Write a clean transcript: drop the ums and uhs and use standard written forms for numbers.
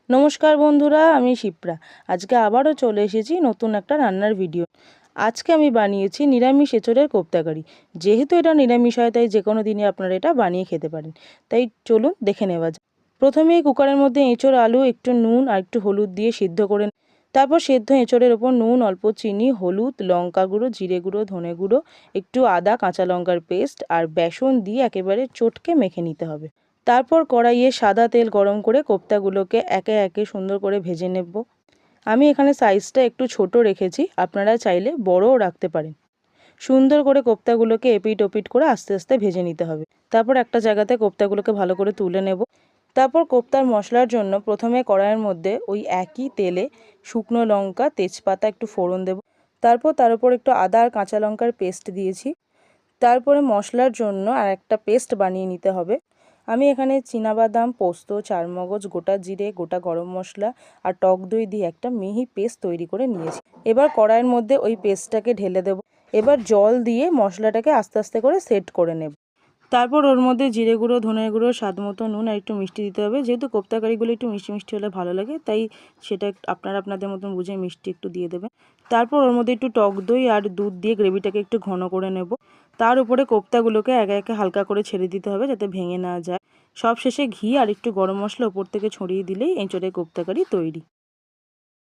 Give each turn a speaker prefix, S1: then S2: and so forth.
S1: নমস্কার বন্ধুরা, আমি শিপ্রা। আজকে আবারও চলে এসেছি নতুন একটা রান্নার ভিডিও। আজকে আমি বানিয়েছি নিরামিষ এঁচোড়ের কোপ্তাকারি। যেহেতু এটা নিরামিষ হয় তাই যে কোনো দিনে আপনারা এটা বানিয়ে খেতে পারেন। তাই চলুন দেখে নেওয়া যাক। প্রথমেই কুকারের মধ্যে এঁচোড়, আলু, একটু নুন আর একটু হলুদ দিয়ে সিদ্ধ করে তারপর সেদ্ধ এঁচোড়ের ওপর নুন, অল্প চিনি, হলুদ, লঙ্কা গুঁড়ো, জিরে গুঁড়ো, ধনে গুঁড়ো, একটু আদা, কাঁচা লঙ্কার পেস্ট আর বেসন দিয়ে একেবারে চটকে মেখে নিতে হবে। তারপর কড়াইয়ে সাদা তেল গরম করে কোপ্তাগুলোকে একে একে সুন্দর করে ভেজে নেব। আমি এখানে সাইজটা একটু ছোট রেখেছি, আপনারা চাইলে বড়ও রাখতে পারেন। সুন্দর করে কোপ্তাগুলোকে এপিট ওপিট করে আস্তে আস্তে ভেজে নিতে হবে। তারপর একটা জায়গাতে কোপ্তাগুলোকে ভালো করে তুলে নেব। তারপর কোপ্তার মশলার জন্য প্রথমে কড়াইয়ের মধ্যে ওই একই তেলে শুকনো লঙ্কা, তেজপাতা একটু ফোড়ন দেব। তারপর তার উপর একটু আদা আর কাঁচা লঙ্কার পেস্ট দিয়েছি। তারপরে মশলার জন্য আর একটা পেস্ট বানিয়ে নিতে হবে। আমি এখানে চীনাবাদাম, পোস্ত, চারমগজ, গোটা জিরে, গোটা গরম মশলা আর টক দই দিয়ে একটা মিহি পেস্ট তৈরি করে নিয়েছি। এবার কড়াইয়ের মধ্যে ওই পেস্টটাকে ঢেলে দেব। এবার জল দিয়ে মশলাটাকে আস্তে আস্তে করে সেট করে নেব। তারপর ওর মধ্যে জিরে গুঁড়ো, ধনে গুঁড়ো, স্বাদ মতো নুন আর একটু মিষ্টি দিতে হবে। যেহেতু কোপ্তা কারিগুলো একটু মিষ্টি মিষ্টি হলে ভালো লাগে, তাই সেটা আপনারা আপনাদের মতন বুঝে মিষ্টি একটু দিয়ে দেবেন। তারপর ওর মধ্যে একটু টক দই আর দুধ দিয়ে গ্রেভিটাকে একটু ঘন করে নেব। তার উপরে কোপ্তাগুলোকে একে একে হালকা করে ছেড়ে দিতে হবে যাতে ভেঙে না যায়। সব শেষে ঘি আর একটু গরম মশলা ওপর থেকে ছড়িয়ে দিলেই এঁচোড়ের কোপ্তা কারি তৈরি।